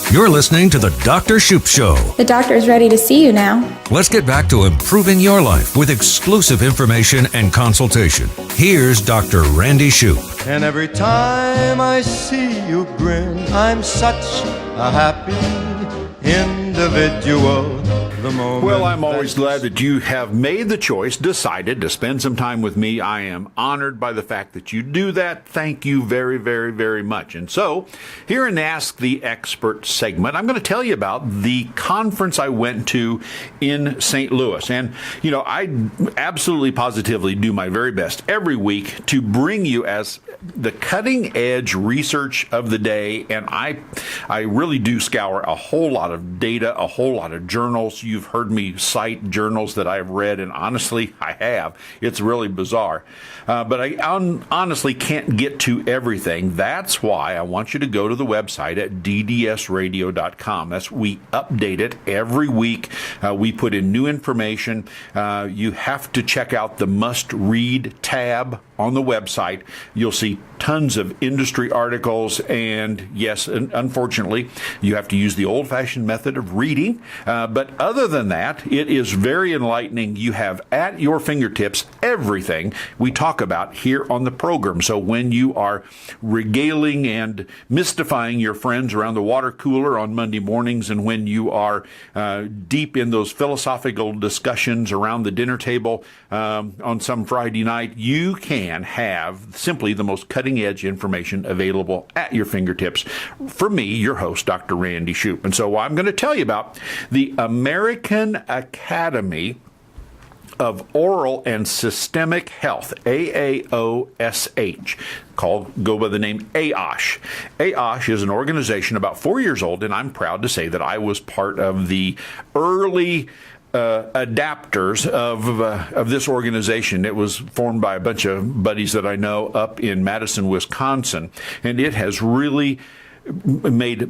You're listening to The Dr. Shoup Show. The doctor's ready to see you now. Let's get back to improving your life with exclusive information and consultation. Here's Dr. Randy Shoup. And every time I see you grin, I'm such a happy individual. Well, I'm always glad that you have made the choice, decided to spend some time with me. I am honored by the fact that you do that. Thank you very, very, very much. And so, here in Ask the Expert segment, I'm going to tell you about the conference I went to in St. Louis. And, you know, I absolutely positively do my very best every week to bring you as the cutting edge research of the day. And I really do scour a whole lot of data, a whole lot of journals. You've heard me cite journals that I've read, and honestly, I have. It's really bizarre. But I honestly can't get to everything. That's why I want you to go to the website at ddsradio.com. We update it every week. We put in new information. You have to check out the must-read tab on the website. You'll see tons of industry articles, and yes, unfortunately, you have to use the old-fashioned method of reading. But other than that, it is very enlightening. You have at your fingertips everything we talk about here on the program. So when you are regaling and mystifying your friends around the water cooler on Monday mornings, and when you are deep in those philosophical discussions around the dinner table on some Friday night, you can have simply the most cutting-edge information available at your fingertips. For me, your host, Dr. Randy Shoup. And so I'm going to tell you about the American Academy of Oral and Systemic Health, AAOSH, go by the name AOSH. AOSH is an organization about 4 years old, and I'm proud to say that I was part of the early adapters of this organization. It was formed by a bunch of buddies that I know up in Madison, Wisconsin, and it has really made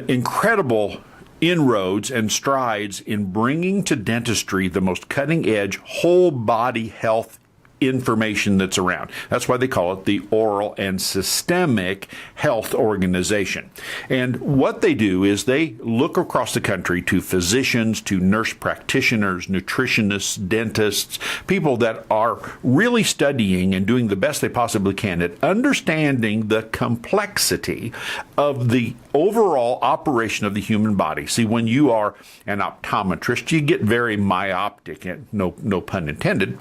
incredible inroads and strides in bringing to dentistry the most cutting-edge whole body health information that's around. That's why they call it the Oral and Systemic Health Organization. And what they do is they look across the country to physicians, to nurse practitioners, nutritionists, dentists, people that are really studying and doing the best they possibly can at understanding the complexity of the overall operation of the human body. See, when you are an optometrist, you get very myopic, no pun intended,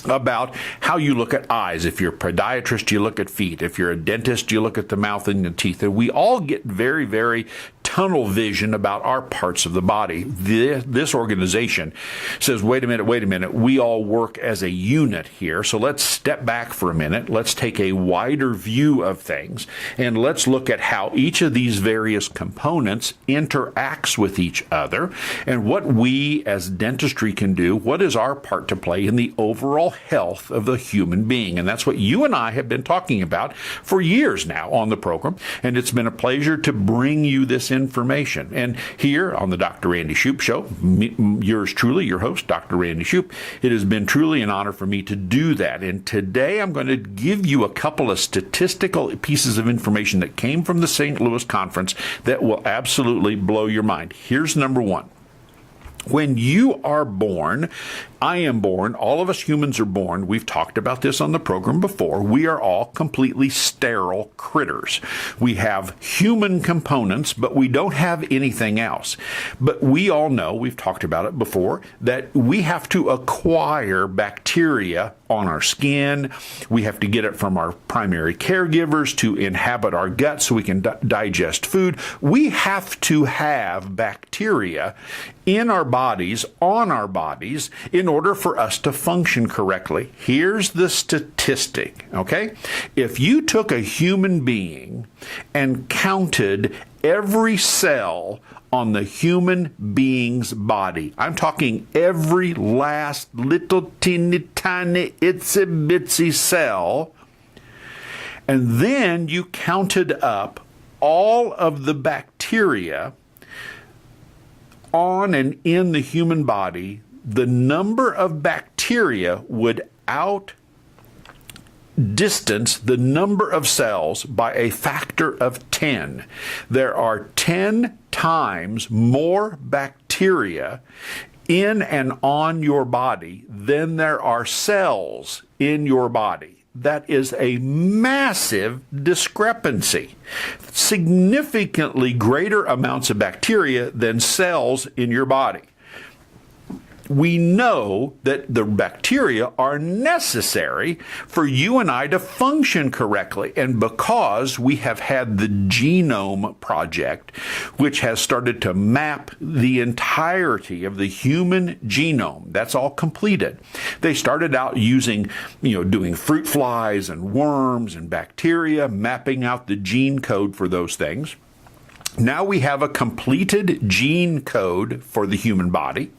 about how you look at eyes. If you're a podiatrist, you look at feet. If you're a dentist, you look at the mouth and the teeth. And we all get very, very tunnel vision about our parts of the body. This organization says, wait a minute, we all work as a unit here. So let's step back for a minute. Let's take a wider view of things, and let's look at how each of these various components interacts with each other, and what we as dentistry can do. What is our part to play in the overall health of the human being? And that's what you and I have been talking about for years now on the program, and it's been a pleasure to bring you this information. And here on the Dr. Randy Shoup Show, yours truly, your host, Dr. Randy Shoup, it has been truly an honor for me to do that. And today I'm going to give you a couple of statistical pieces of information that came from the St. Louis conference that will absolutely blow your mind. Here's number one. When you are born, I am born, all of us humans are born, we've talked about this on the program before, we are all completely sterile critters. We have human components, but we don't have anything else. But we all know, we've talked about it before, that we have to acquire bacteria on our skin. We have to get it from our primary caregivers to inhabit our gut so we can digest food. We have to have bacteria in our bodies, on our bodies, in order for us to function correctly. Here's the statistic, okay? If you took a human being and counted every cell on the human being's body, I'm talking every last little teeny tiny itsy bitsy cell, and then you counted up all of the bacteria on and in the human body, the number of bacteria would distance the number of cells by a factor of 10. There are 10 times more bacteria in and on your body than there are cells in your body. That is a massive discrepancy. Significantly greater amounts of bacteria than cells in your body. We know that the bacteria are necessary for you and I to function correctly. And because we have had the Genome Project, which has started to map the entirety of the human genome, that's all completed. They started out using, doing fruit flies and worms and bacteria, mapping out the gene code for those things. Now we have a completed gene code for the human body.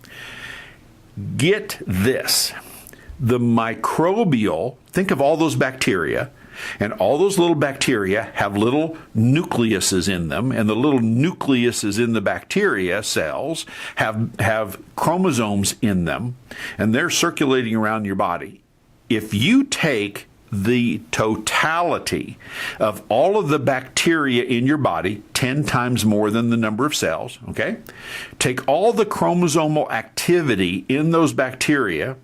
Get this, the microbial, think of all those bacteria, and all those little bacteria have little nucleuses in them, and the little nucleuses in the bacteria cells have chromosomes in them, and they're circulating around your body. If you take the totality of all of the bacteria in your body, 10 times more than the number of cells, okay? Take all the chromosomal activity in those bacteria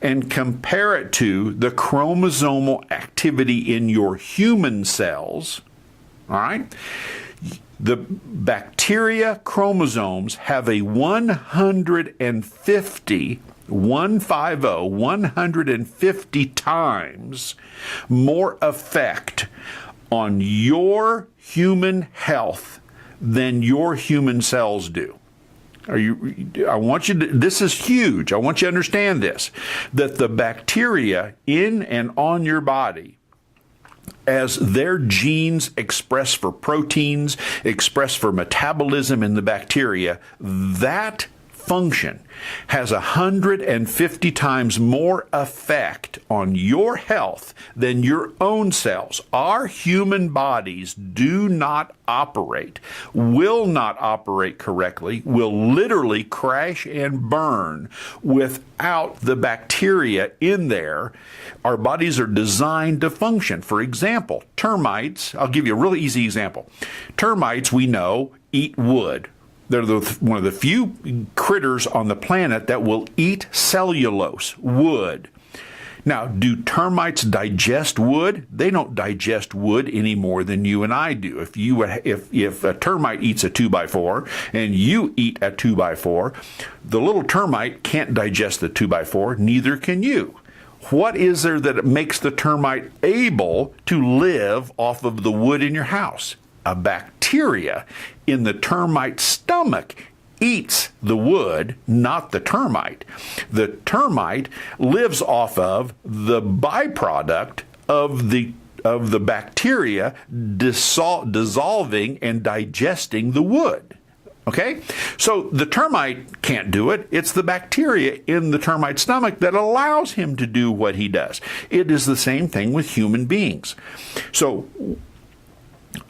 and compare it to the chromosomal activity in your human cells, all right? The bacteria chromosomes have a 150 times more effect on your human health than your human cells do. This is huge. I want you to understand this, that the bacteria in and on your body, as their genes express for proteins, express for metabolism in the bacteria, that function has 150 times more effect on your health than your own cells. Our human bodies do not operate, will not operate correctly, will literally crash and burn without the bacteria in there. Our bodies are designed to function. For example, termites, I'll give you a really easy example. Termites, we know, eat wood. They're one of the few critters on the planet that will eat cellulose, wood. Now, do termites digest wood? They don't digest wood any more than you and I do. If a termite eats a 2x4 and you eat a 2x4, the little termite can't digest the 2x4, neither can you. What is there that makes the termite able to live off of the wood in your house? A bacteria in the termite's stomach eats the wood, not the termite. The termite lives off of the byproduct of the bacteria dissolving and digesting the wood. Okay? So the termite can't do it. It's the bacteria in the termite's stomach that allows him to do what he does. It is the same thing with human beings. So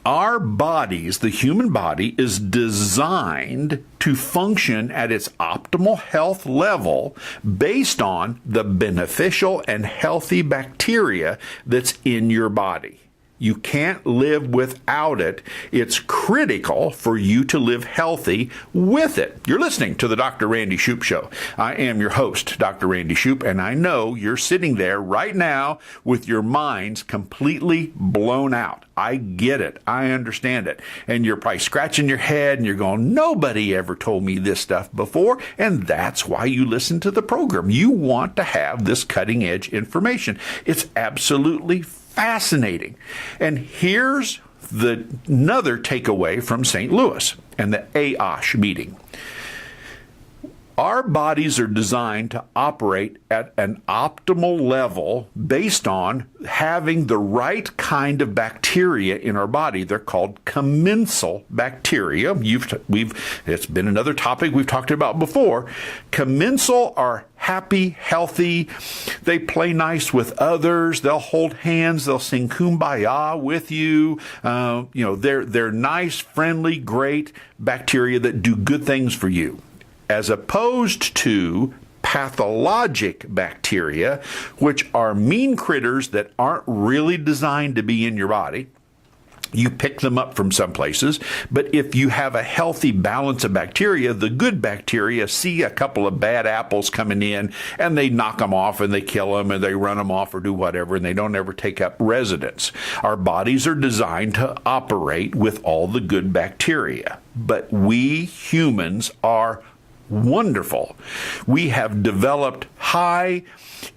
our bodies, the human body, is designed to function at its optimal health level based on the beneficial and healthy bacteria that's in your body. You can't live without it. It's critical for you to live healthy with it. You're listening to the Dr. Randy Shoup Show. I am your host, Dr. Randy Shoup, and I know you're sitting there right now with your minds completely blown out. I get it. I understand it. And you're probably scratching your head and you're going, nobody ever told me this stuff before. And that's why you listen to the program. You want to have this cutting edge information. It's absolutely fascinating. And here's another takeaway from St. Louis and the AOSH meeting. Our bodies are designed to operate at an optimal level based on having the right kind of bacteria in our body. They're called commensal bacteria. It's been another topic we've talked about before. Commensal are happy, healthy. They play nice with others. They'll hold hands. They'll sing Kumbaya with you. They're nice, friendly, great bacteria that do good things for you. As opposed to pathologic bacteria, which are mean critters that aren't really designed to be in your body. You pick them up from some places, but if you have a healthy balance of bacteria, the good bacteria see a couple of bad apples coming in and they knock them off and they kill them and they run them off or do whatever, and they don't ever take up residence. Our bodies are designed to operate with all the good bacteria, but we humans are wonderful. We have developed high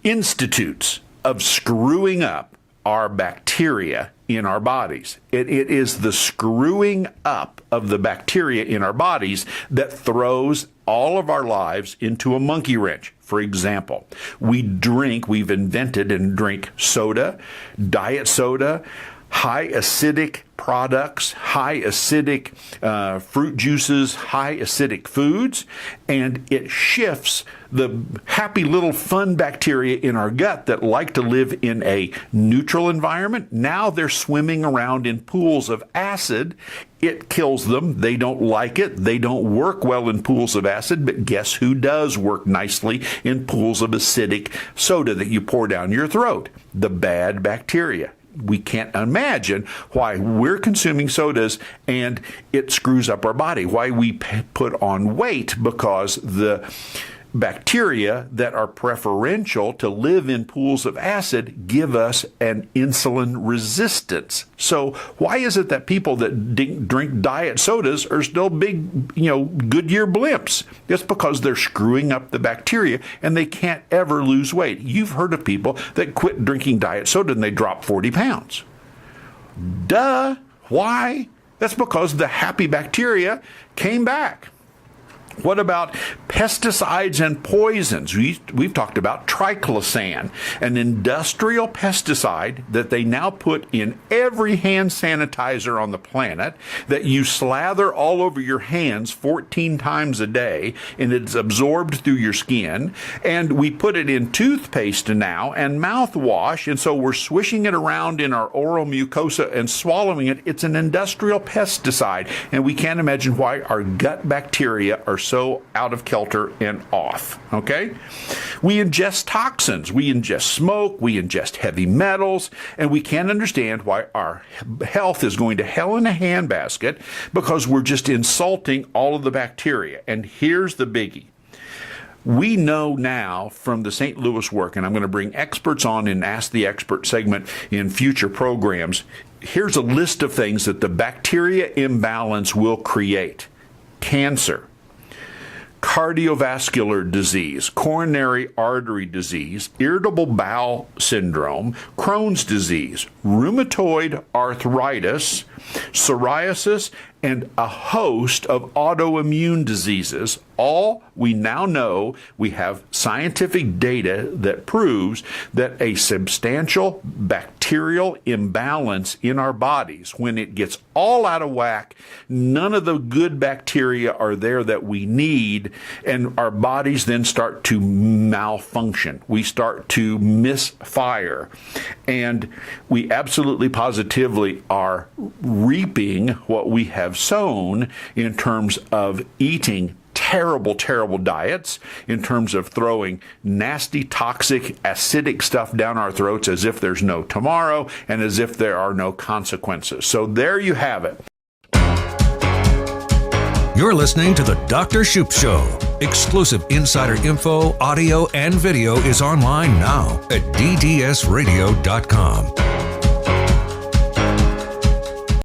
institutes of screwing up our bacteria in our bodies. It is the screwing up of the bacteria in our bodies that throws all of our lives into a monkey wrench. For example, we've invented and drink soda, diet soda, high acidic products, high acidic fruit juices, high acidic foods, and it shifts the happy little fun bacteria in our gut that like to live in a neutral environment. Now they're swimming around in pools of acid. It kills them. They don't like it. They don't work well in pools of acid, but guess who does work nicely in pools of acidic soda that you pour down your throat? The bad bacteria. We can't imagine why we're consuming sodas and it screws up our body, why we put on weight, because the bacteria that are preferential to live in pools of acid give us an insulin resistance. So why is it that people that drink diet sodas are still big, Goodyear blimps? It's because they're screwing up the bacteria and they can't ever lose weight. You've heard of people that quit drinking diet soda and they drop 40 pounds. Duh. Why? That's because the happy bacteria came back. What about pesticides and poisons? We've talked about triclosan, an industrial pesticide that they now put in every hand sanitizer on the planet that you slather all over your hands 14 times a day, and it's absorbed through your skin. And we put it in toothpaste now and mouthwash, and so we're swishing it around in our oral mucosa and swallowing it. It's an industrial pesticide, and we can't imagine why our gut bacteria are so out of kilter and off, okay? We ingest toxins, we ingest smoke, we ingest heavy metals, and we can't understand why our health is going to hell in a handbasket because we're just insulting all of the bacteria. And here's the biggie. We know now from the St. Louis work, and I'm going to bring experts on in Ask the Expert segment in future programs. Here's a list of things that the bacteria imbalance will create. Cancer, cardiovascular disease, coronary artery disease, irritable bowel syndrome, Crohn's disease, rheumatoid arthritis, psoriasis, and a host of autoimmune diseases. All we now know, we have scientific data that proves that a substantial bacterial imbalance in our bodies, when it gets all out of whack, none of the good bacteria are there that we need, and our bodies then start to malfunction. We start to misfire, and we absolutely positively are reaping what we have sown in terms of eating terrible, terrible diets, in terms of throwing nasty, toxic, acidic stuff down our throats as if there's no tomorrow and as if there are no consequences. So there you have it. You're listening to the Dr. Shoup Show. Exclusive insider info, audio, and video is online now at ddsradio.com.